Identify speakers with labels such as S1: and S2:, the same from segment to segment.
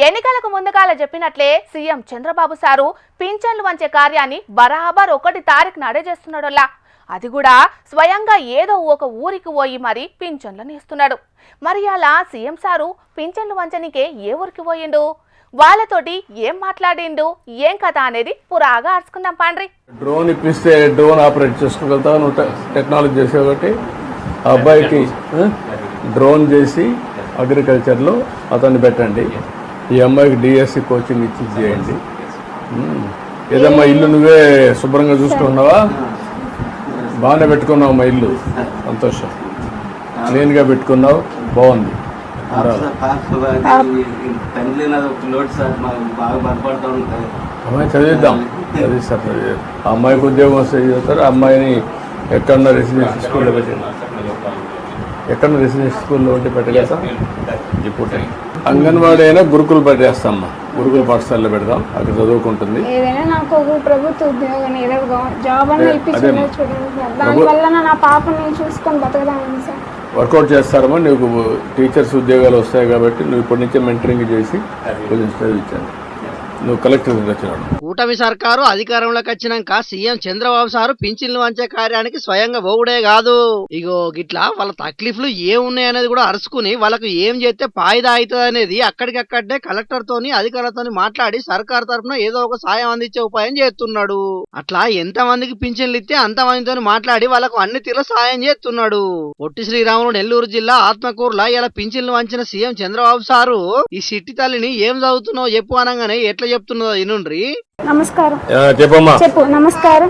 S1: ఎన్నికలకు ముందుగాల చెప్పినట్లే సీఎం చంద్రబాబు సారు పింఛన్లు వంచే కార్యాన్ని బరాబర్ 1 తారీఖు నాడే చేస్తున్నాడులా. అది కూడా స్వయంగా ఏదో ఒక ఊరికి పోయి మరి పింఛన్లను ఇస్తున్నాడు. మరి అలా సీఎం సారు పింఛన్లు వంచనికే ఏ ఊరికి పోయిండు, వాళ్ళతోటి ఏం మాట్లాడిండు, ఏం కథ అనేది పురాగా అర్చుకుందాం పాండ్రి.
S2: డ్రోన్ ఇప్పిస్తే డ్రోన్ ఆపరేట్ చేసుకోగలుగుతావు, నువ్వు టెక్నాలజీ చేసే ఒకటి. ఆ అబ్బాయికి డ్రోన్ చేసి అగ్రికల్చర్లో అతన్ని పెట్టండి. ఈ అమ్మాయికి డిఎస్సి కోచింగ్ ఇచ్చి చేయండి. ఏదమ్మా ఇల్లు నువ్వే శుభ్రంగా చూసుకున్నావా? బాగానే పెట్టుకున్నావు మా ఇల్లు, సంతోషం. క్లీన్గా పెట్టుకున్నావు, బాగుంది. అమ్మాయి చదివిద్దాం, చదివిస్తారు. ఆ అమ్మాయికి ఉద్యోగం వస్తే చదువుతారు. ఆ అమ్మాయిని ఎక్కడన్నా రెసిడెన్షియల్ స్కూల్లో పెట్టండి. ఎక్కడన్నా రెసిడెన్షియల్ స్కూల్లో ఉంటే పెట్టగలుగుతాం. ఇప్పుడు అంగన్వాడీ అయినా గురుకులు పెట్టేస్తామ్మా, గురుకుల పాఠశాలలో పెడదాం, అక్కడ చదువుకుంటుంది.
S3: ఏదైనా నాకు ఒక ప్రభుత్వ ఉద్యోగం ఏదో జాబ్ అని ఇప్పించుకునే చూడండి సార్. దానివల్ల నా పాపని చూసుకొని బతకదామని సార్.
S2: వర్కౌట్ చేస్తారమ్మా, నీకు టీచర్స్ ఉద్యోగాలు వస్తాయి కాబట్టి నువ్వు ఇప్పటి నుంచే మెంటరింగ్ చేసి కొంచెం చదివించాను. నువ్వు కలెక్టర్ వచ్చినాడు.
S4: కూటమి సర్కారు అధికారంలోకి వచ్చినాక సీఎం చంద్రబాబు సారు పింఛన్లు వంచే కార్యానికి స్వయంగా పోవుడే కాదు, ఇగో గిట్లా వాళ్ళ తక్లీఫ్లు ఏమున్నాయనేది కూడా అరుచుకుని వాళ్ళకు ఏం చేస్తే ఫాయిదా అవుతుంది అనేది అక్కడికక్కడే కలెక్టర్ తోని అధికారులతో మాట్లాడి సర్కారు తరఫున ఏదో ఒక సాయం అందించే ఉపాయం చేస్తున్నాడు. అట్లా ఎంత మందికి పింఛన్లు ఇస్తే అంత మందితో మాట్లాడి వాళ్ళకు అన్ని తీర్ల సాయం చేస్తున్నాడు. పొట్టి శ్రీరాములు నెల్లూరు జిల్లా ఆత్మకూరులో ఇలా పింఛన్లు వంచిన సీఎం చంద్రబాబు సారు ఈ సిట్టి తల్లిని ఏం చదువుతున్నావు చెప్పు అనగానే ఎట్లా చెప్తున్నదో ఇనుండ్రి.
S3: నమస్కారం
S2: చెప్పమ్మా.
S3: చెప్పు. నమస్కారం.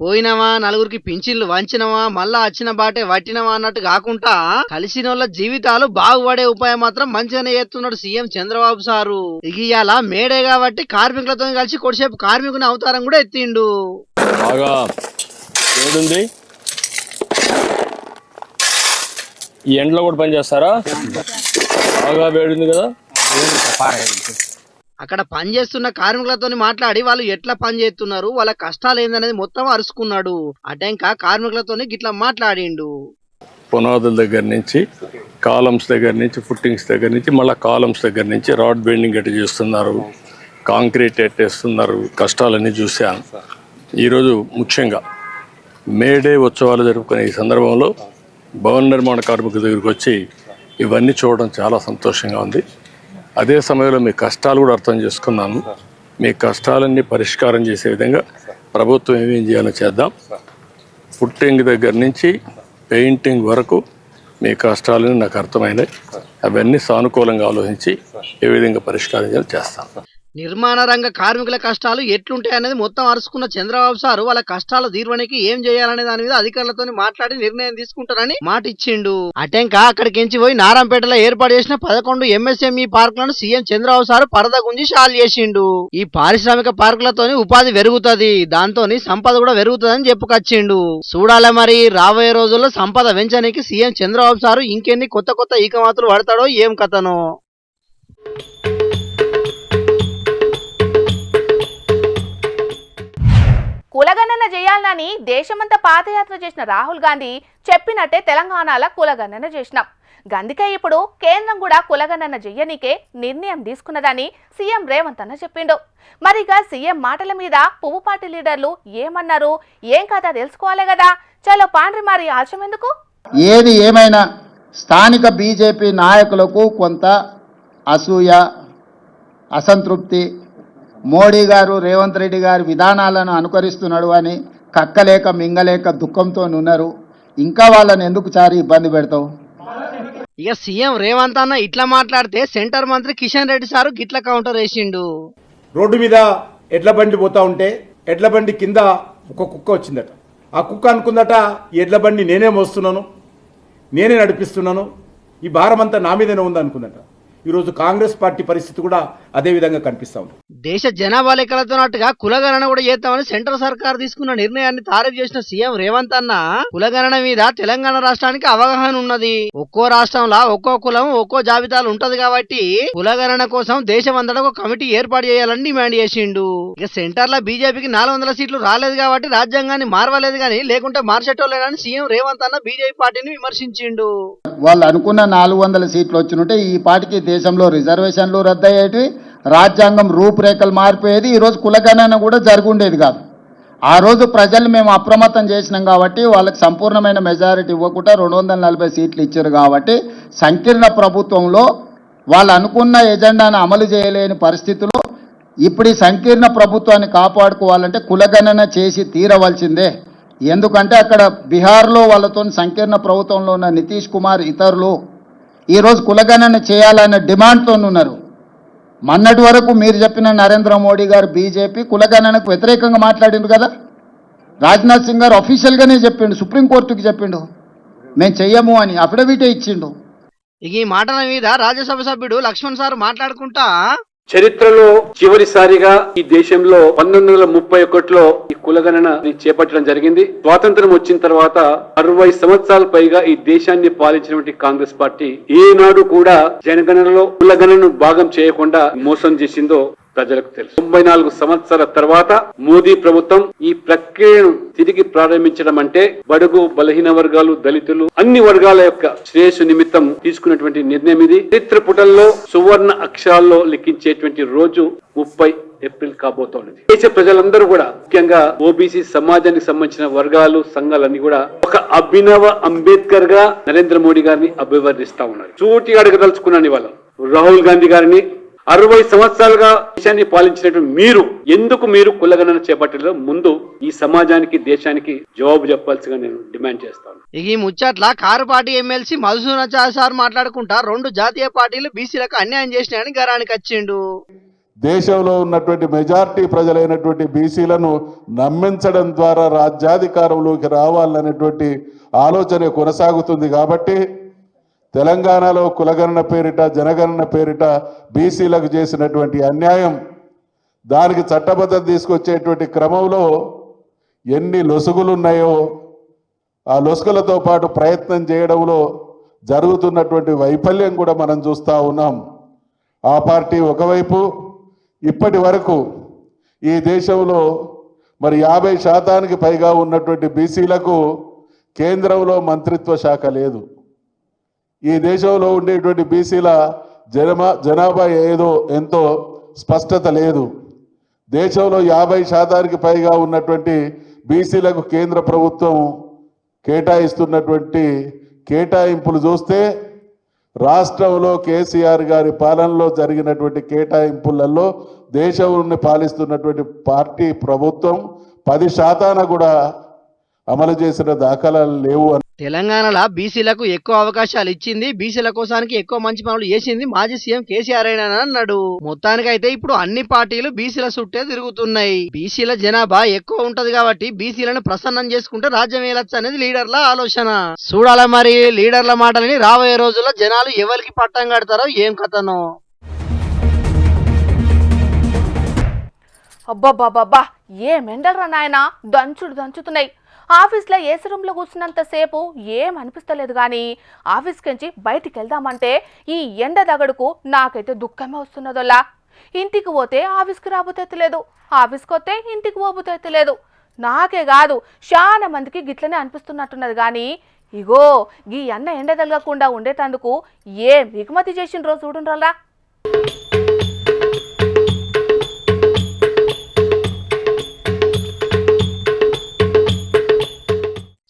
S4: పోయినవా, నలుగురికి పింఛన్లు వంచినవా, మళ్ళా వచ్చిన బాటే వట్టినవా అన్నట్టు కాకుండా కలిసిన వాళ్ళ జీవితాలు బాగుపడే ఉపాయం మాత్రం మంచిగానే చేస్తున్నాడు సీఎం చంద్రబాబు సారు. ఇగియాల మేడే కాబట్టి కార్మికులతో కలిసి కొద్దిసేపు కార్మికుని అవతారం కూడా ఎత్తిండు.
S2: ఈ ఎండలో కూడా పని చేస్తారా? బాగా వేడింది కదా.
S4: అక్కడ పనిచేస్తున్న కార్మికులతో మాట్లాడి వాళ్ళు ఎట్లా పని చేస్తున్నారు, వాళ్ళ కష్టాలు ఏందనేది మొత్తం అరుచుకున్నాడు. అటెంక కార్మికులతో గిట్లా మాట్లాడిండు.
S2: పునాదుల దగ్గర నుంచి, కాలమ్స్ దగ్గర నుంచి, ఫుట్టింగ్స్ దగ్గర నుంచి, మళ్ళీ కాలమ్స్ దగ్గర నుంచి రాడ్ బెండింగ్ ఎట్ట చేస్తున్నారు, కాంక్రీట్ ఎట్టేస్తున్నారు, కష్టాలన్నీ చూశాను. ఈరోజు ముఖ్యంగా మేడే ఉత్సవాలు జరుపుకునే ఈ సందర్భంలో భవన నిర్మాణ కార్మికుల దగ్గరికి వచ్చి ఇవన్నీ చూడడం చాలా సంతోషంగా ఉంది. అదే సమయంలో మీ కష్టాలు కూడా అర్థం చేసుకున్నాను. మీ కష్టాలన్నీ పరిష్కారం చేసే విధంగా ప్రభుత్వం ఏమేం చేయాలో చేద్దాం. ఫుట్టింగ్ దగ్గర నుంచి పెయింటింగ్ వరకు మీ కష్టాలని నాకు అర్థమైనాయి. అవన్నీ సానుకూలంగా ఆలోచించి ఏ విధంగా పరిష్కారం చేయాలో చేస్తాను.
S4: నిర్మాణ రంగ కార్మికుల కష్టాలు ఎట్లుంటాయి అనేది మొత్తం అరుచుకున్న చంద్రబాబు సారు వాళ్ళ కష్టాల తీర్వనికి ఏం చేయాలనే దాని మీద అధికారులతో మాట్లాడి నిర్ణయం తీసుకుంటారని మాట ఇచ్చిండు. అటెంక అక్కడికించి పోయి నారాయణపేటలో ఏర్పాటు చేసిన 11 ఎంఎస్ఎంఈ పార్కులను సీఎం చంద్రబాబు సారు పరద గుంజి షాల్ చేసిండు. ఈ పారిశ్రామిక పార్కులతోని ఉపాధి పెరుగుతుంది, దాంతో సంపద కూడా పెరుగుతుందని చెప్పుకొచ్చిండు. చూడాలి మరి రాబోయే రోజుల్లో సంపద పెంచడానికి సీఎం చంద్రబాబు సారు ఇంకెన్ని కొత్త కొత్త ఈకమాతులు పడతాడో ఏం కథనో.
S1: కులగణన చేయాలని దేశమంతా పాదయాత్ర చేసిన రాహుల్ గాంధీ చెప్పినట్టే తెలంగాణలో కులగణన చేసినాం. గందుకే ఇప్పుడు కేంద్రం కూడా కులగణన చెయ్యనికే నిర్ణయం తీసుకున్నదని సీఎం రేవంత్ అన్న చెప్పిండు. మరిగా సీఎం మాటల మీద పువ్వు పార్టీ లీడర్లు ఏమన్నారు, ఏం కథ తెలుసుకోవాలి కదా. చలో పాండ్రి, మరి ఆలస్యం ఎందుకు?
S5: ఏది ఏమైనా స్థానిక బీజేపీ నాయకులకు కొంత అసూయ, అసంతృప్తి, మోడీ గారు రేవంత్ రెడ్డి గారి విధానాలను అనుకరిస్తున్నాడు అని కక్కలేక మింగలేక దుఃఖంతో ఉన్నారు. ఇంకా వాళ్ళని ఎందుకు చారి ఇబ్బంది పెడతావు?
S4: ఇక సీఎం రేవంత్ అన్న ఇట్లా మాట్లాడితే సెంటర్ మంత్రి కిషన్ రెడ్డి సారు గిట్ల కౌంటర్ వేసిండు.
S6: రోడ్డు మీద ఎడ్ల బండి పోతా ఉంటే ఎడ్ల బండి కింద ఒక కుక్క వచ్చిందట. ఆ కుక్క అనుకుందట ఈ ఎడ్ల బండి నేనే మోస్తున్నాను, నేనే నడిపిస్తున్నాను, ఈ భారం అంతా నా మీదనే ఉంది అనుకుందట. ఈరోజు కాంగ్రెస్ పార్టీ పరిస్థితి కూడా అదే విధంగా కనిపిస్తా ఉంది.
S4: దేశ జనాభా లెక్కలతో నాటుగా కులగణన కూడా చేస్తామని సెంట్రల్ సర్కార్ తీసుకున్న నిర్ణయాన్ని తారీఫ్ చేసిన సీఎం రేవంత్ అన్న కులగణన మీద తెలంగాణ రాష్ట్రానికి అవగాహన ఉన్నది. ఒక్కో రాష్ట్రంలో ఒక్కో కులం ఒక్కో జాబితాలు ఉంటది కాబట్టి కులగణన కోసం దేశమంతటా ఒక కమిటీ ఏర్పాటు చేయాలని డిమాండ్ చేసిండు. ఇక సెంటర్ లో బీజేపీకి 400 సీట్లు రాలేదు కాబట్టి రాజ్యాంగాన్ని మార్వలేదు గానీ లేకుంటే మార్చేటోళ్ళేనని సీఎం రేవంత్ అన్న బీజేపీ పార్టీని విమర్శించిండు.
S5: వాళ్ళు అనుకున్న 400 సీట్లు వచ్చినుంటే ఈ పార్టీకి దేశంలో రిజర్వేషన్లు రద్దయ్యేటివి, రాజ్యాంగం రూపురేఖలు మారిపోయేది, ఈరోజు కులగణన కూడా జరుగుండేది కాదు. ఆ రోజు ప్రజలు మేము అప్రమత్తం చేసినాం కాబట్టి వాళ్ళకి సంపూర్ణమైన మెజారిటీ ఇవ్వకుండా 240 సీట్లు ఇచ్చారు కాబట్టి సంకీర్ణ ప్రభుత్వంలో వాళ్ళు అనుకున్న ఎజెండాను అమలు చేయలేని పరిస్థితుల్లో ఇప్పుడు ఈ సంకీర్ణ ప్రభుత్వాన్ని కాపాడుకోవాలంటే కులగణన చేసి తీరవలసిందే. ఎందుకంటే అక్కడ బీహార్లో వాళ్ళతో సంకీర్ణ ప్రభుత్వంలో ఉన్న నితీష్ కుమార్ ఇతరులు ఈరోజు కులగణన చేయాలనే డిమాండ్తో ఉన్నారు. మొన్నటి వరకు మీరు చెప్పిన నరేంద్ర మోడీ గారు బీజేపీ కులగణనకు వ్యతిరేకంగా మాట్లాడిండు కదా. రాజ్నాథ్ సింగ్ గారు అఫీషియల్గానే చెప్పిండు, సుప్రీంకోర్టుకి చెప్పిండు మేము చెయ్యము అని అఫిడవిటే ఇచ్చిండు.
S4: ఇక ఈ మాటల మీద రాజ్యసభ సభ్యుడు లక్ష్మణ్ సార్ మాట్లాడుకుంటా
S7: చరిత్రలో చివరిసారిగా ఈ దేశంలో 1931లో ఈ కులగణన చేపట్టడం జరిగింది. స్వాతంత్రం వచ్చిన తర్వాత 60 సంవత్సరాల పైగా ఈ దేశాన్ని పాలించినటువంటి కాంగ్రెస్ పార్టీ ఏనాడు కూడా జనగణనలో కులగణను భాగం చేయకుండా మోసం చేసిందో ప్రజలకు తెలుసు. 94 సంవత్సరాల తర్వాత మోదీ ప్రభుత్వం ఈ ప్రక్రియను తిరిగి ప్రారంభించడం అంటే బడుగు బలహీన వర్గాలు, దళితులు, అన్ని వర్గాల యొక్క శ్రేయస్సు నిమిత్తం తీసుకున్నటువంటి నిర్ణయం ఇది. చరిత్ర పుటల్లో సువర్ణ అక్షరాల్లో లిఖించేటువంటి రోజు 30 ఏప్రిల్ కాబోతోంది. దేశ ప్రజలందరూ కూడా ముఖ్యంగా ఓబీసీ సమాజానికి సంబంధించిన వర్గాలు, సంఘాలన్నీ కూడా ఒక అభినవ అంబేద్కర్ గా నరేంద్ర మోడీ గారిని అభివర్ణిస్తా ఉన్నారు. సూటిగా అడగదలుచుకున్నాను ఇవాళ రాహుల్ గాంధీ గారిని, 60 సంవత్సరాలుగా దేశాన్ని పాలించినటువంటి మీరు కులగణన చేపట్టడంలో ముందు ఈ సమాజానికి, దేశానికి జవాబు చెప్పాల్సిగా నేను డిమాండ్ చేస్తాను.
S4: ఈ ముచ్చట్ల car party MLC Madhusudanachari sir మాట్లాడుకుంటా 2 జాతీయ పార్టీలు బీసీలకు అన్యాయం చేసినాయని గరానికి వచ్చిండు.
S8: దేశంలో ఉన్నటువంటి మెజారిటీ ప్రజలైనటువంటి బీసీలను నమ్మించడం ద్వారా రాజ్యాధికారంలోకి రావాలనేటువంటి ఆలోచన కొనసాగుతుంది. కాబట్టి తెలంగాణలో కులగణన పేరిట, జనగణన పేరిట బీసీలకు చేసినటువంటి అన్యాయం, దానికి చట్టబద్ధత తీసుకొచ్చేటువంటి క్రమంలో ఎన్ని లొసుగులున్నాయో ఆ లొసుగులతో పాటు ప్రయత్నం చేయడంలో జరుగుతున్నటువంటి వైఫల్యం కూడా మనం చూస్తూ ఉన్నాం. ఆ పార్టీ ఒకవైపు ఇప్పటి వరకు ఈ దేశంలో మరి 50% పైగా ఉన్నటువంటి బీసీలకు కేంద్రంలో మంత్రిత్వ శాఖ లేదు. ఈ దేశంలో ఉండేటువంటి బీసీల జనాభా ఎంతో స్పష్టత లేదు. దేశంలో 50% పైగా ఉన్నటువంటి బీసీలకు కేంద్ర ప్రభుత్వం కేటాయిస్తున్నటువంటి కేటాయింపులు చూస్తే రాష్ట్రంలో కేసీఆర్ గారి పాలనలో జరిగినటువంటి కేటాయింపులలో దేశంలో పాలిస్తున్నటువంటి పార్టీ ప్రభుత్వం 10% కూడా అమలు చేసిన దాఖలాలు లేవు.
S4: తెలంగాణలో బీసీలకు ఎక్కువ అవకాశాలు ఇచ్చింది, బీసీల కోసానికి ఎక్కువ మంచి పనులు చేసింది మాజీ సీఎం కేసీఆర్ అన్నాడు. మొత్తానికైతే ఇప్పుడు అన్ని పార్టీలు బీసీల చుట్టే తిరుగుతున్నాయి. బీసీల జనాభా ఎక్కువ ఉంటది కాబట్టి బీసీలను ప్రసన్నం చేసుకుంటే రాజ్యం ఏలొచ్చు అనేది లీడర్ల ఆలోచన. చూడాల మరి లీడర్ల మాటలని రాబోయే రోజుల్లో జనాలు ఎవరికి పట్టం కడతారో ఏం కథనో.
S1: అబ్బాబ్బాబ్బా ఏ మెండల్రా నాయనా, దంచుతున్నాయి. ఆఫీస్లో ఏసీ రూమ్లో కూర్చున్నంతసేపు ఏం అనిపిస్తలేదు కానీ ఆఫీస్కి నుంచి బయటికి వెళ్దామంటే ఈ ఎండ దగడుకు నాకైతే దుఃఖమే వస్తున్నదోలా. ఇంటికి పోతే ఆఫీస్కి రాబోతెత్తలేదు, ఆఫీస్కి వస్తే ఇంటికి పోబోతెత్తలేదు. నాకే కాదు చాలా మందికి గిట్లనే అనిపిస్తున్నట్టున్నది కానీ ఇగో ఈ అన్న ఎండ తగలకుండా ఉండేటందుకు ఏం దిగుమతి చేసిండ్రో చూడుండ్రలా.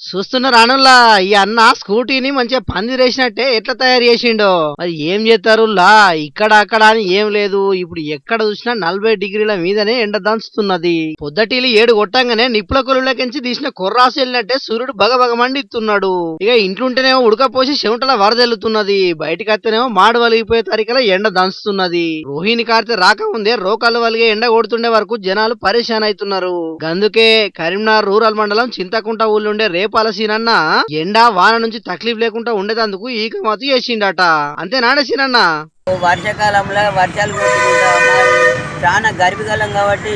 S4: చూస్తున్న రానుల్లా ఈ అన్న స్కూటీని మంచిగా పందిరేసినట్టే ఎట్లా తయారు చేసిండో. మరి ఏం చేస్తారు లా, ఇక్కడ అక్కడ అని ఏం లేదు. ఇప్పుడు ఎక్కడ చూసినా 40 డిగ్రీల మీదనే ఎండ దంచుతున్నది. పొద్దటిలు 7 కొట్టంగానే నిప్పుల కొలువులకించి తీసిన కొర్రాసు వెళ్ళినట్టే సూర్యుడు బగబగ మండిస్తున్నాడు. ఇక ఇంట్లుంటేనేమో ఉడకపోసి చెమటల వరదెల్లుతున్నది, బయటకు వస్తేనేమో మాడు వలిగిపోయే తరికల ఎండ దంచుతున్నది. రోహిణి కార్తె రాకముందే రోకాలు వలిగే ఎండ కొడుతుండే వరకు జనాలు పరేషాన్ అవుతున్నారు. అందుకే కరీంనగర్ రూరల్ మండలం చింతకుంట ఊళ్ళుండే రేపాల వాళ్ళ సీనన్న ఎండా వాన నుంచి తక్లీఫ్ లేకుండా ఉండేందుకు ఈకమాతు చేసిండట. అంతేనాడే సీనన్న?
S9: వర్షాకాలంలో వర్షాలు కొట్టుకుంటా చాలా గర్భికాలం కాబట్టి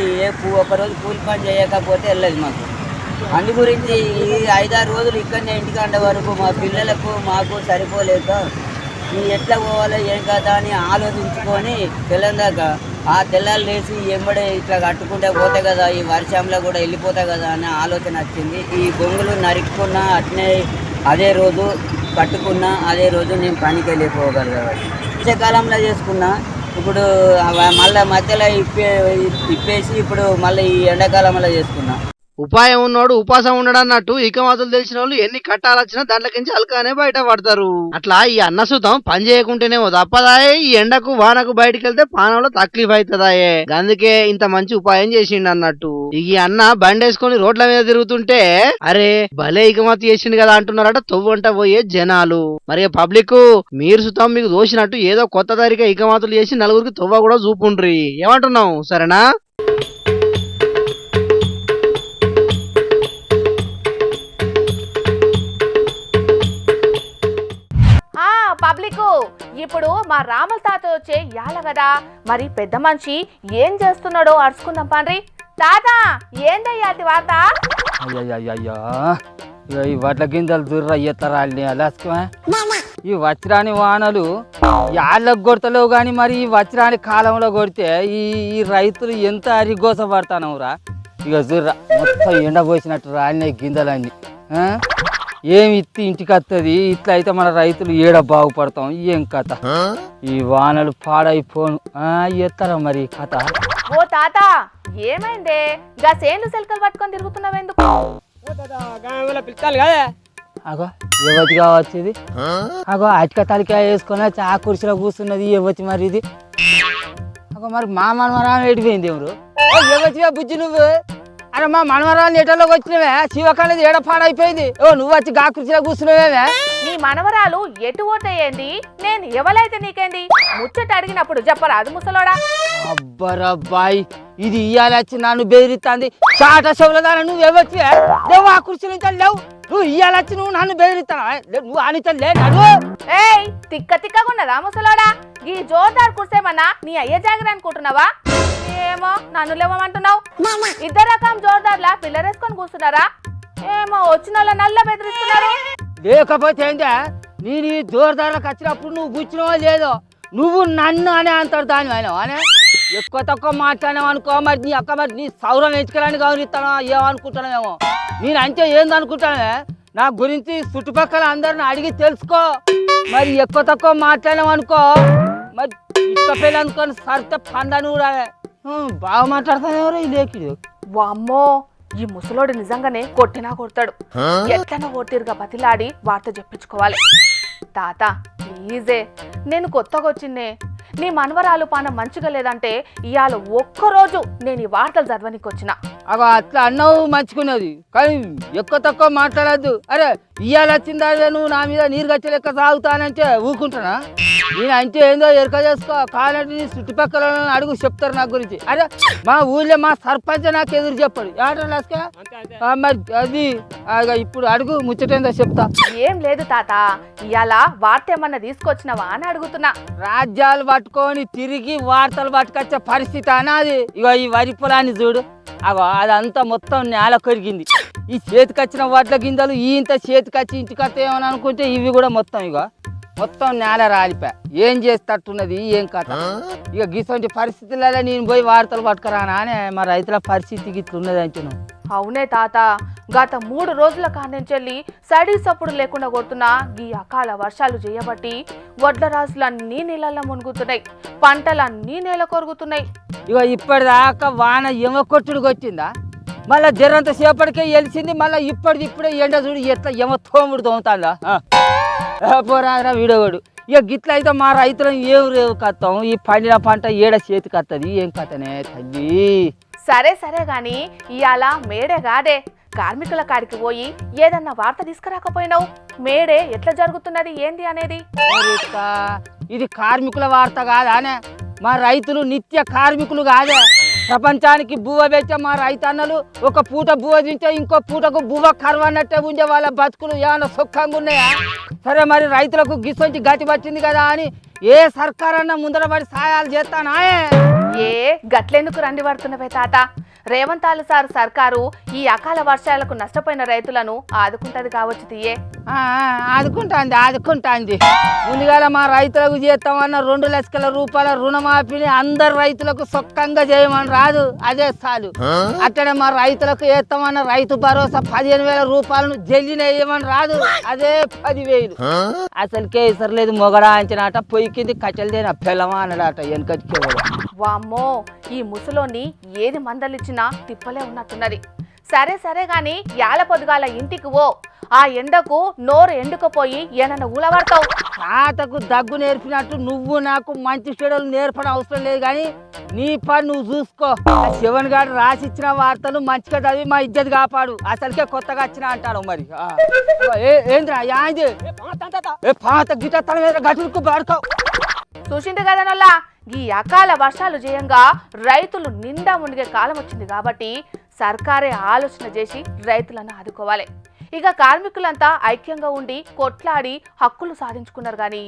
S9: ఒకరోజు కూలి పని చేయకపోతే వెళ్ళదు మాకు. అందు గురించి ఈ 5-6 రోజులు ఇక్కడనే ఇంటికండ వరకు మా పిల్లలకు మాకు సరిపోలేక ఎట్లా పోవాలో ఏం కదా అని ఆలోచించుకొని తెల్లందాక ఆ తెల్లాలు లేచి ఎంబడే ఇట్లా కట్టుకుంటే పోతే కదా ఈ వర్షంలో కూడా వెళ్ళిపోతాయి కదా అనే ఆలోచన వచ్చింది. ఈ గొంగులు నరుక్కున్నా అట్నే అదే రోజు కట్టుకున్నా అదే రోజు నేను పనికి వెళ్ళిపోగలను. వర్షాకాలంలో చేసుకున్నా ఇప్పుడు మళ్ళీ మధ్యలో ఇప్పేసి ఇప్పుడు మళ్ళీ ఈ ఎండాకాలంలో చేసుకున్నా.
S4: ఉపాయం ఉన్నోడు ఉపాసం ఉండడు అన్నట్టు ఇకమాతులు తెలిసిన వాళ్ళు ఎన్ని కట్టాలొచ్చినా దాంట్లోకించి అలకానే బయట పడతారు. అట్లా ఈ అన్నసుతం పని చేయకుంటేనేమో తప్పదాయే, ఈ ఎండకు వానకు బయటికి వెళ్తే పానంలో తక్లీఫ్ అవుతుందాయే. అందుకే ఇంత మంచి ఉపాయం చేసిండు అన్నట్టు. ఈ అన్న బండేసుకొని రోడ్ల మీద తిరుగుతుంటే అరే భలే ఇకమాతు చేసిండు కదా అంటున్నారట తొవ్వంట పోయే జనాలు. మరి పబ్లిక్ మీరు సుతం మీకు దోసినట్టు ఏదో కొత్త తరిగా ఇకమాతులు చేసి నలుగురికి తొవ్వ కూడా చూపుండ్రి. ఏమంటున్నావు? సరేనా?
S1: పబ్లిక్ ఇప్పుడు మా రాముల తాత వచ్చే యాల కదా, మరి పెద్ద మనిషి ఏం చేస్తున్నాడో అరుచుకుందాం పండ్రి. తాత ఏందయ్యాది వార్త?
S10: అయ్యయ్యో ఈ వడ్ల గింజలు దుర్ర ఎత్తరా అలాస్కమే. ఈ వజ్రాని వానలు యాళ్ళకు కొడతలేవు కానీ మరి ఈ వజ్రాని కాలంలో కొడితే ఈ రైతులు ఎంత అరిగోస పడతానవురా. ఇక దుర్ర మొత్తం ఎండబోసినట్టు రాలినాయి గింజలన్నీ. ఏమి ఇత్తి ఇంటికి వస్తుంది. ఇట్లా అయితే మన రైతులు ఏడ బాగుపడతాం. ఏం కథ ఈ వానలు పాడైపోను ఎత్తరా మరి కథ.
S1: ఓ తాత ఏమైందే గా సేన్లు సెల్కలు పట్టుకొని తిరుగుతున్నావెందుకు?
S10: పిలుస్తాను కదా. అగో ఎవతి కావచ్చేది? అగో అటిక తలికాయ వేసుకొని వచ్చి ఆ కుర్చీలో కూర్చున్నది ఎవతి మరి ఇది. అగో మరి మా మనమరాలు ఎడిపోయింది ఎవరు? ఎవతిగా బుజ్జి నువ్వు? అరే మా మనవరాలు ఎటలోకి వచ్చినవే శివకాలేది ఏడ పాడైపోయింది. ఓ నువ్వు వచ్చి గా కుర్చీలో కూర్చున్నావే.
S1: నీ మనవరాలు ఎటు పోతాయేంది? నేను ఎవరైతే నీకేంది? ముచ్చట అడిగినప్పుడు చెప్పరాదు ముసలోడా.
S10: అబ్బరబ్బాయి ఇది ఇయ్యాలి వచ్చి నన్ను బెదిరిస్తాంది. చాట చెవులదాన నువ్వు ఎవచ్చి లేవు ఆ కుర్చీ నుంచి లేవు. నువ్వు ఇయ్యాలి వచ్చి నువ్వు నన్ను బెదిరిస్తావా? నువ్వు అనితలే నడు.
S1: ఏయ్ తిక్క తిక్కగా ఉన్నదా ముసలోడా? ఈ జోర్దార్ కుర్సేమన్నా నీ అయ్య జాగ్రత్త అనుకుంటున్నావా? ఏమో నన్ను లేవమంటున్నావు. ఇద్దరు రకం జోర్దార్లా పిల్లరేసుకొని కూర్చున్నారా? ఏమో వచ్చిన వాళ్ళ నల్ల బెదిరిస్తున్నారు.
S10: లేకపోతే ఏంటా నేను ఈ జోర్దార్లకు వచ్చినప్పుడు నువ్వు కూర్చున్నావో లేదో నువ్వు నన్ను అనే అంటారు దాని ఆయన అనే ఎక్కువ తక్కువ మాట్లాడినావు అనుకో. మరి నీ అక్క మరి నీ సౌరం ఎంచుకోవడానికి గౌరవిస్తానో ఏమనుకుంటున్నావేమో. నేను అంటే ఏందనుకుంటానే నా గురించి చుట్టుపక్కల అందరిని అడిగి తెలుసుకో. మరి ఎక్కువ తక్కువ మాట్లాడినావు అనుకో మరి ఇక్క పెళ్ళి అనుకోని సరితే పండను కూడా బాగా మాట్లాడతాను ఎవరో ఈ లేకిడు.
S1: వామ్మో ఈ ముసలోడు నిజంగానే కొట్టినా కొడతాడు. ఎట్లనో ఓటిరుగా బతిలాడి వార్త చెప్పించుకోవాలి. తాత ప్లీజే నేను కొత్తగా వచ్చిందే. నీ మనవరాలు పాన మంచిగా లేదంటే ఇవాళ ఒక్కరోజు నేను ఈ వార్తలు చదవనికి వచ్చిన.
S10: అగో అట్లా అన్నావు మంచుకున్నది కానీ ఎక్కువ తక్కువ మాట్లాడద్దు. అరే ఇవాళ వచ్చిందా నువ్వు నా మీద నీరు గచ్చ లెక్క సాగుతానంటే ఊకుంటానా? నేను అంటే ఏందో ఎరక చేసుకో. కాలంటే నీ చుట్టుపక్కల అడుగు చెప్తారు నా గురించి. అరే మా ఊళ్ళో మా సర్పంచ్ నాకు ఎదురు చెప్పాడు ఏటా. మరి అది ఇప్పుడు అడుగు ముచ్చటేందో చెప్తా.
S1: ఏం లేదు తాత ఇవాళ వార్త ఏమన్నా తీసుకొచ్చినావా అని అడుగుతున్నా.
S10: రాజ్యాలు పట్టుకొని తిరిగి వార్తలు పట్టుకొచ్చే పరిస్థితి అనాది. ఇగో ఈ వరి పొలాన్ని చూడు. అగో అదంతా మొత్తం నేల కొరిగింది. ఈ చేతికొచ్చిన వడ్ల గింజలు ఇంత చేతికొచ్చి ఇంటికి వస్తాయేమని అనుకుంటే ఇవి కూడా మొత్తం ఇక మొత్తం నేల రాలిపోయా. ఏం చేస్తట్టున్నది ఏం కథ. ఇక గిసంటి పరిస్థితులలో నేను పోయి వార్తలు పట్టుకురానా అని మా రైతుల పరిస్థితి ఇట్లున్నది అంటే నువ్వు.
S1: అవునే తాత గత 3 రోజుల కాంచెల్లి సడి సప్పుడు లేకుండా కొడుతున్నా ఈ అకాల వర్షాలు చేయబట్టి వడ్ల రాజులన్నీ నీళ్ళల్లో మునుగుతున్నాయి. పంటలన్నీ నేల కొరుగుతున్నాయి.
S10: ఇక ఇప్పటిదాకా వాన ఎమకొట్టుడికి వచ్చిందా? మళ్ళీ జరంత సేపటికే వెలిసింది. మళ్ళీ ఇప్పుడే ఎండ చూడు ఎట్లా ఎమ తోముడు తోముతుందా పోరారా వీడోవాడు. ఇక గిట్ల అయితే మా రైతులను ఏం రేవు కత్తాం. ఈ పండిన పంట ఏడ చేతికి వస్తుంది ఏం కథనే తల్లి.
S1: సరే సరే గాని ఇవాళ మేడే కాదే కార్మికుల కాడికి పోయి ఏదన్నా వార్త తీసుకురాకపోయినావు. మేడే ఎట్లా జరుగుతున్నది ఏంది అనేది.
S10: ఇది కార్మికుల వార్త కాదానే? మా రైతులు నిత్య కార్మికులు కాదే. ప్రపంచానికి బువ్వ పెట్టే మా రైతన్నలు ఒక పూట బువ్వ తింటే ఇంకో పూటకు బువ్వ కరవన్నట్టే ఉండే వాళ్ళ బతుకులు ఏమైనా సుఖంగా ఉన్నాయా? సరే మరి రైతులకు గిసొంచి గతి పట్టింది కదా అని ఏ సర్కారన్నా ముందర పడి సాయాలు చేస్తానా?
S1: ఏ గట్లెందుకు రండి పడుతున్నవే తాత? రేవంత్ సార్ సర్కారు ఈ అకాల వర్షాలకు నష్టపోయిన రైతులను ఆదుకుంటది కావచ్చు తీయే.
S10: ఆదుకుంటాంది. ముందుగాల మా రైతులకు చేస్తామన్న 2 లక్షల రూపాయల రుణమాఫీని అందరు రైతులకు సొక్కంగా చేయమని రాదు, అదే చాలు. అట్లనే మా రైతులకు వేస్తామన్న రైతు భరోసా 15,000 రూపాయలను జల్లిన వేయమని రాదు, అదే 10,000. అసలుకే ఇసరలేదు మొగడా అంచనాట, పొయ్యి కింది కట్టెలదేనా పిల్లమా అన్నాడట వెనకచ్చేవాడు.
S1: వామ్మో, ఈ ముసలోని ఏది మందలిచ్చినా తిప్పలే ఉన్నట్టున్నది. సరే గాని యాల పొద్దుగాల ఇంటికి ఓ, ఆ ఎండకు నోరు ఎండుకపోయి ఏనన్నా ఊలబడతావు.
S10: తాతకు దగ్గు నేర్పినట్టు నువ్వు నాకు మంచి చెడులు నేర్పడం అవసరం లేదు, కానీ నీ పని నువ్వు చూసుకో. శివన్ గారు రాసిచ్చిన వార్తలు మంచిగా చదివి మా ఇజ్జత్ కాపాడు. అసలుకే కొత్తగా వచ్చిన అంటాడు మరి. ఏంద్రా యాంది పాత గిట తన మీద గటుకు పడుకో.
S1: చూసింది కదనల్లా, ఈ అకాల వర్షాలు జయంగా రైతులు నిండా మునిగే కాలం వచ్చింది కాబట్టి సర్కారే ఆలోచన చేసి రైతులను ఆదుకోవాలి. ఇక కార్మికులంతా ఐక్యంగా ఉండి కొట్లాడి హక్కులు సాధించుకున్నారు కానీ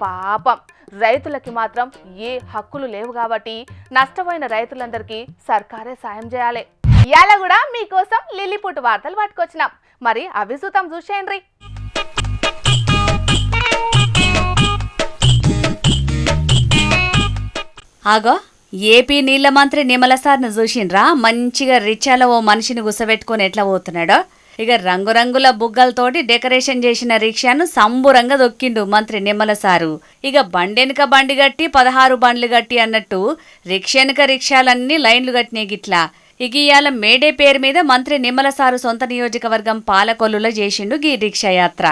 S1: పాపం రైతులకి మాత్రం ఏ హక్కులు లేవు కాబట్టి నష్టపోయిన రైతులందరికీ సర్కారే సాయం చేయాలి. ఇవాళ కూడా మీకోసం లిల్లీపుట్ వార్తలు పట్టుకొచ్చినాం, మరి అవి చూద్దాం, చూసేయండి.
S11: ఆగో, ఏపీ నీళ్ల మంత్రి నిమ్మల సార్ను చూసిండ్రా? మంచిగా రిచ్చాలో ఓ మనిషిని గుసబెట్టుకొని ఎట్లా పోతున్నాడో. ఇక రంగురంగుల బుగ్గలతోటి డెకరేషన్ చేసిన రిక్షాను సంబురంగా దొక్కిండు మంత్రి నిమ్మల సారు. ఇక బండెనక బండి గట్టి 16 బండ్లు గట్టి అన్నట్టు రిక్షెనక రిక్షాలన్నీ లైన్లు కట్టినాయి గిట్లా. ఇక ఇవాళ మేడే పేరు మీద మంత్రి నిమ్మల సారు సొంత నియోజకవర్గం పాలకొల్లులో చేసిండు గీ రిక్షా యాత్ర.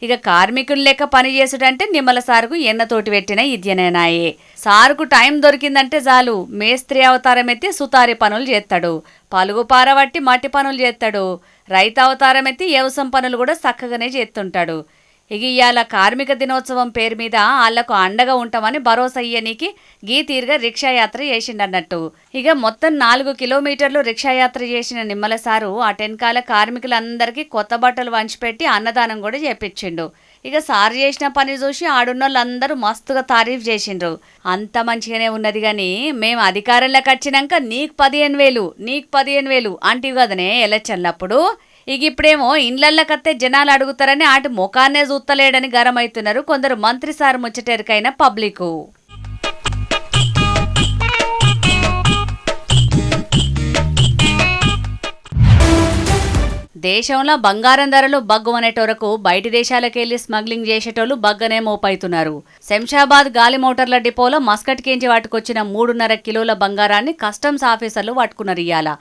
S11: ఇక కార్మికులు లెక్క పనిచేసుడంటే నిమ్మల సారుకు ఎన్నతోటి పెట్టిన ఇద్యనేనాయే. సారుకు టైం దొరికిందంటే చాలు మేస్త్రి అవతారం ఎత్తి సుతారి పనులు చేస్తాడు, పలుగు పారబట్టి మట్టి పనులు చేస్తాడు, రైతు అవతారం ఎత్తి వ్యవసాయం పనులు కూడా చక్కగానే చేస్తుంటాడు. ఇక ఇవాళ కార్మిక దినోత్సవం పేరు మీద వాళ్లకు అండగా ఉంటామని భరోసా ఇయ్యనీకి గీ తీరుగా రిక్షాయాత్ర చేసిండన్నట్టు. ఇక మొత్తం 4 కిలోమీటర్లు రిక్షాయాత్ర చేసిన నిమ్మల సారు అటెన్కాల కార్మికులందరికీ కొత్త బట్టలు వంచిపెట్టి అన్నదానం కూడా చేపించిండు. ఇక సారు చేసిన పని చూసి ఆడున్నోళ్ళందరూ మస్తుగా తారీఫ్ చేసిండ్రు. అంత మంచిగానే ఉన్నది కానీ మేము అధికారంలోకి వచ్చినాక నీకు 15,000 అంటివి కదనే ఎలక్షన్లప్పుడు. ఇక ఇప్పుడేమో ఇండ్లకత్తే జనాలు అడుగుతారని ఆటి ముఖాన్నే చూస్తలేడని గరమైతున్నారు కొందరు మంత్రి సార్ ముచ్చటెరికైన పబ్లిక్. దేశంలో బంగారం ధరలు బగ్గుమనేటోరకు బయటి దేశాలకెళ్లి స్మగ్లింగ్ చేసేటోళ్లు బగ్గనే మోపైతున్నారు. శంషాబాద్ గాలి మోటార్ల డిపోలో మస్కట్ కేంచి వాటుకొచ్చిన 3.5 కిలోల బంగారాన్ని కస్టమ్స్ ఆఫీసర్లు పట్టుకున్నారు. ఇయ్యాల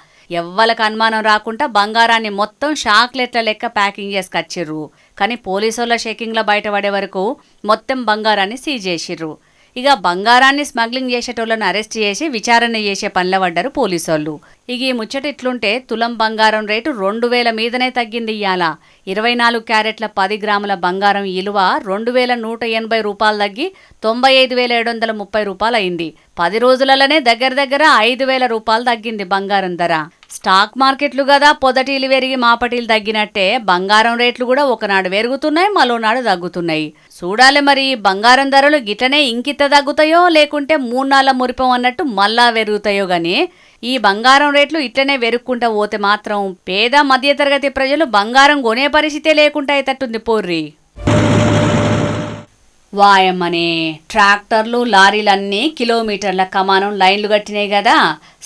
S11: ఎవ్వలకు అనుమానం రాకుండా బంగారాన్ని మొత్తం షాక్లెట్ల లెక్క ప్యాకింగ్ చేసుకొచ్చిర్రు. కానీ పోలీసుల షేకింగ్లో బయటపడే వరకు మొత్తం బంగారాన్ని సీజ్ చేసిర్రు. ఇక బంగారాన్ని స్మగ్లింగ్ చేసేటోళ్లను అరెస్ట్ చేసి విచారణ చేసే పనిలో పడ్డారు పోలీసోళ్ళు. ఇక ఈ ముచ్చట ఇట్లుంటే తులం బంగారం రేటు 2,000 మీదనే తగ్గింది. ఇయ్యాల 24 క్యారెట్ల 10 గ్రాముల బంగారం విలువ 2,180 రూపాయలు తగ్గి 95,730 రూపాయలు అయింది. 10 రోజులలోనే దగ్గర 5,000 రూపాయలు తగ్గింది బంగారం ధర. స్టాక్ మార్కెట్లు కదా, పొదటీలు పెరిగి మాపటీలు తగ్గినట్టే బంగారం రేట్లు కూడా ఒకనాడు పెరుగుతున్నాయి, మరోనాడు తగ్గుతున్నాయి. చూడాలి మరి బంగారం ధరలు గిట్లనే ఇంకిత తగ్గుతాయో లేకుంటే 3 నాళ్ళ మురిపం అన్నట్టు మళ్ళా పెరుగుతాయో గాని ఈ బంగారం రేట్లు ఇట్లనే వెరుక్కుంటా పోతే మాత్రం పేద మధ్యతరగతి ప్రజలు బంగారం కొనే పరిస్థితే లేకుండా అయ్యేటట్టుంది పోర్రి. వాయమ్మనే ట్రాక్టర్లు లారీలన్నీ కిలోమీటర్ల కమానం లైన్లు కట్టినాయి కదా.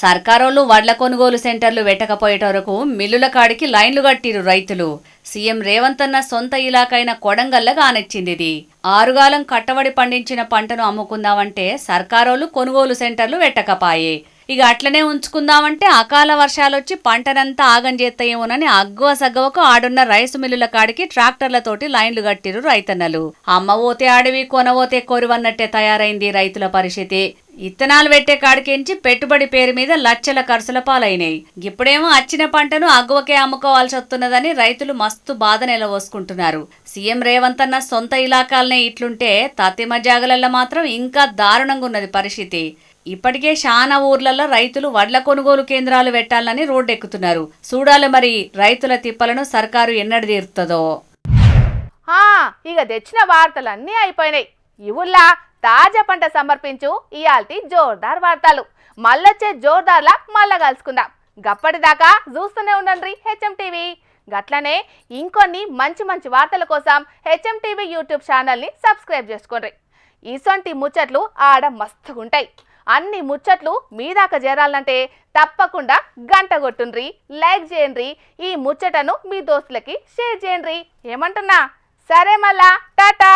S11: సర్కారోళ్ళు వడ్ల కొనుగోలు సెంటర్లు పెట్టకపోయేట వరకు మిల్లుల కాడికి లైన్లు కట్టిరు రైతులు. సీఎం రేవంత్ అన్న సొంత ఇలాకైన కొడంగల్ల కానొచ్చింది ఇది. ఆరుగాలం కట్టబడి పండించిన పంటను అమ్ముకుందామంటే సర్కారోళ్ళు కొనుగోలు సెంటర్లు పెట్టకపాయే. ఇక అట్లనే ఉంచుకుందామంటే అకాల వర్షాలొచ్చి పంటనంతా ఆగం చేస్తాయేమోనని అగ్గవ సగ్గవకు ఆడున్న రైసు మిల్లుల కాడికి ట్రాక్టర్లతోటి లైన్లు కట్టిరు రైతన్నలు. అమ్మవోతే అడవి కొనవోతే కొరువన్నట్టే తయారైంది రైతుల పరిస్థితి. ఇత్తనాలు పెట్టే కాడికించి పెట్టుబడి పేరు మీద లక్షల ఖర్చుల పాలైనాయి. ఇప్పుడేమో వచ్చిన పంటను అగ్గవకే అమ్ముకోవాల్సి వస్తున్నదని రైతులు మస్తు బాధ నెలవోసుకుంటున్నారు. సీఎం రేవంత్ అన్న సొంత ఇలాకాలనే ఇట్లుంటే తతిమ జాగలల్లో మాత్రం ఇంకా దారుణంగా ఉన్నది పరిస్థితి. ఇప్పటికే చాలా ఊర్లలో రైతులు వడ్ల కొనుగోలు కేంద్రాలు పెట్టాలని రోడ్డెక్కుతున్నారు. చూడాలి మరి రైతుల తిప్పలను సర్కారు ఎన్నడు తీరుతుందో.
S1: ఇక తెచ్చిన వార్తలన్నీ అయిపోయినాయి. ఇవుల్లా తాజా పంట సమర్పించు ఇయాల్టి జోర్దార్ వార్తలు. మళ్ళొచ్చే జోర్దార్లా మళ్ళా కలుసుకుందాం. గప్పటిదాకా చూస్తూనే ఉండండి హెచ్ఎం టీవీ. గట్లనే ఇంకొన్ని మంచి మంచి వార్తల కోసం హెచ్ఎం టీవీ యూట్యూబ్ ఛానల్ని సబ్స్క్రైబ్ చేసుకోండి. ఇసొంటి ముచ్చట్లు ఆడ మస్తుగుంటాయి. అన్ని ముచ్చట్లు మీ దాకా చేరాలంటే తప్పకుండా గంట కొట్టుండ్రి, లైక్ చేయండి. ఈ ముచ్చటను మీ దోస్తులకి షేర్ చేయండి. ఏమంటున్నా? సరే మళ్ళా టాటా.